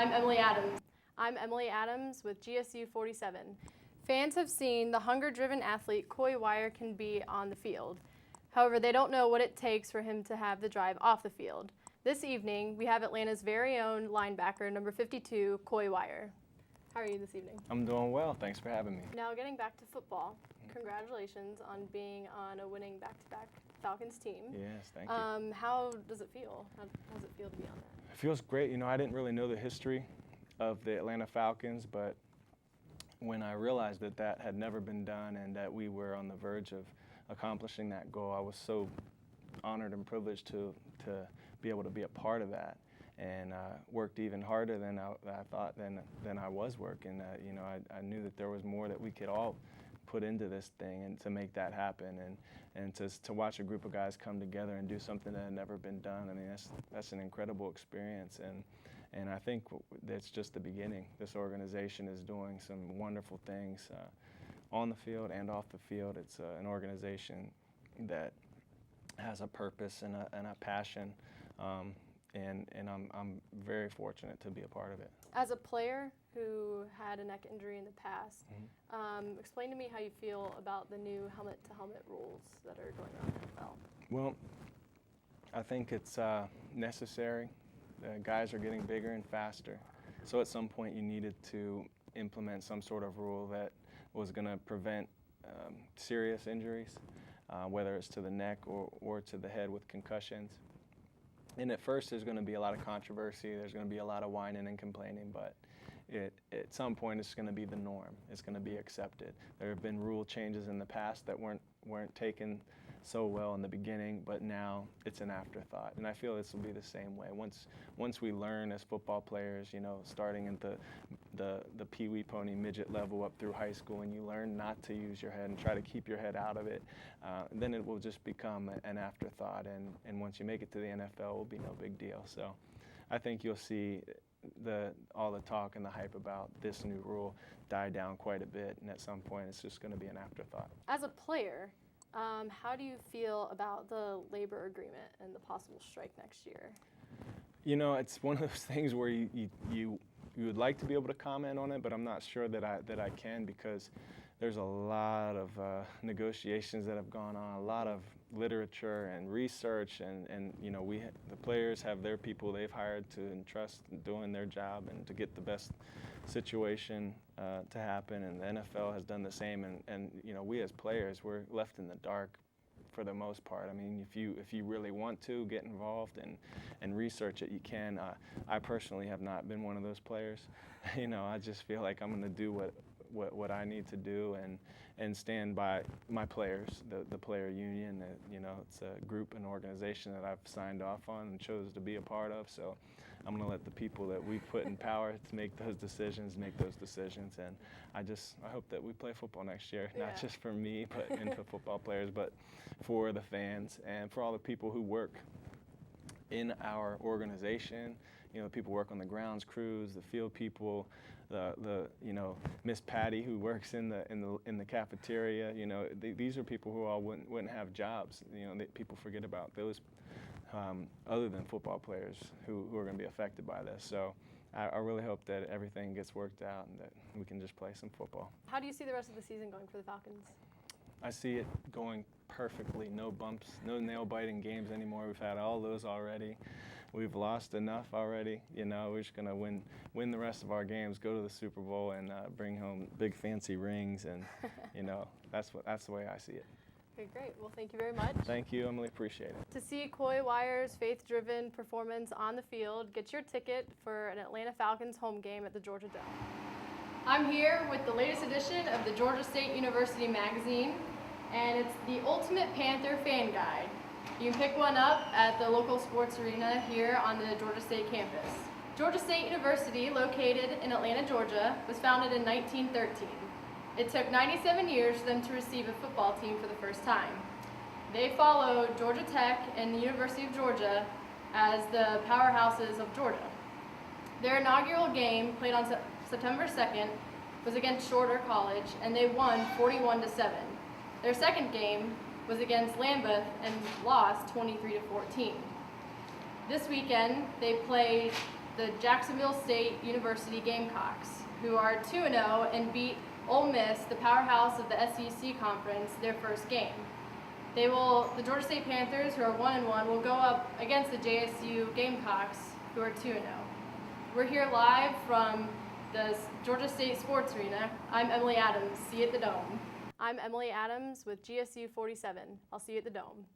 I'm Emily Adams. I'm Emily Adams with GSU 47. Fans have seen the hunger-driven athlete Coy Wire can be on the field. However, they don't know what it takes for him to have the drive off the field. This evening, we have Atlanta's very own linebacker, number 52, Coy Wire. How are you this evening? I'm doing well. Thanks for having me. Now, getting back to football, congratulations on being on a winning back-to-back Falcons team. Yes, thank you. How does it feel? How does it feel to be on that? It feels great. You know, I didn't really know the history of the Atlanta Falcons, but when I realized that that had never been done and that we were on the verge of accomplishing that goal, I was so honored and privileged to be able to be a part of that, and worked even harder than I thought than I was working. You know, I knew that there was more that we could all put into this thing and to make that happen, and to watch a group of guys come together and do something that had never been done. I mean, that's an incredible experience, and I think that's just the beginning. This organization is doing some wonderful things on the field and off the field. It's an organization that has a purpose and a passion, and I'm very fortunate to be a part of it. As a player who had a neck injury in the past, explain to me how you feel about the new helmet-to-helmet rules that are going on in the NFL. Well, I think it's necessary. The guys are getting bigger and faster, so at some point you needed to implement some sort of rule that was going to prevent serious injuries, whether it's to the neck or to the head with concussions. And at first there's going to be a lot of controversy, there's going to be a lot of whining and complaining, but at some point it's going to be the norm. It's going to be accepted. There have been rule changes in the past that weren't taken so well in the beginning, but now it's an afterthought. And I feel this will be the same way. Once we learn as football players, you know, starting at the Pee Wee Pony midget level up through high school, and you learn not to use your head and try to keep your head out of it, then it will just become an afterthought. And once you make it to the NFL, it will be no big deal. So I think you'll see all the talk and the hype about this new rule die down quite a bit, and at some point it's just going to be an afterthought. As a player, how do you feel about the labor agreement and the possible strike next year? You know, it's one of those things where you would like to be able to comment on it, but I'm not sure that I can, because there's a lot of negotiations that have gone on, a lot of literature and research, and you know, the players have their people they've hired to entrust doing their job and to get the best situation to happen, and the NFL has done the same, and you know, we as players, we're left in the dark for the most part. I mean, if you really want to get involved and research it, you can. I personally have not been one of those players. You know, I just feel like I'm going to do what I need to do and stand by my players, the player union. You know, it's a group, an organization that I've signed off on and chose to be a part of. So I'm going to let the people that we put in power to make those decisions. And I hope that we play football next year, not just for me, but and for football players, but for the fans and for all the people who work in our organization. You know, people work on the grounds crews, the field people, the you know, Miss Patty who works in the cafeteria. You know, these are people who all wouldn't have jobs. You know, people forget about those other than football players who are going to be affected by this. So I really hope that everything gets worked out and that we can just play some football. How do you see the rest of the season going for the Falcons? I see it going perfectly. No bumps, no nail-biting games anymore. We've had all those already. We've lost enough already. You know, we're just going to win the rest of our games, go to the Super Bowl, and bring home big fancy rings. And, you know, that's the way I see it. Okay, great. Well, thank you very much. Thank you, Emily. Appreciate it. To see Coy Wire's faith-driven performance on the field, get your ticket for an Atlanta Falcons home game at the Georgia Dome. I'm here with the latest edition of the Georgia State University magazine, and it's the Ultimate Panther Fan Guide. You can pick one up at the local sports arena here on the Georgia State campus. Georgia State University, located in Atlanta, Georgia, was founded in 1913. It took 97 years for them to receive a football team for the first time. They followed Georgia Tech and the University of Georgia as the powerhouses of Georgia. Their inaugural game, played on September 2nd, was against Shorter College, and they won 41-7. Their second game was against Lambeth and lost 23-14. This weekend, they play the Jacksonville State University Gamecocks, who are 2-0 and beat Ole Miss, the powerhouse of the SEC Conference, their first game. The Georgia State Panthers, who are 1-1, will go up against the JSU Gamecocks, who are 2-0. We're here live from the Georgia State Sports Arena. I'm Emily Adams. See you at the Dome. I'm Emily Adams with GSU 47. I'll see you at the Dome.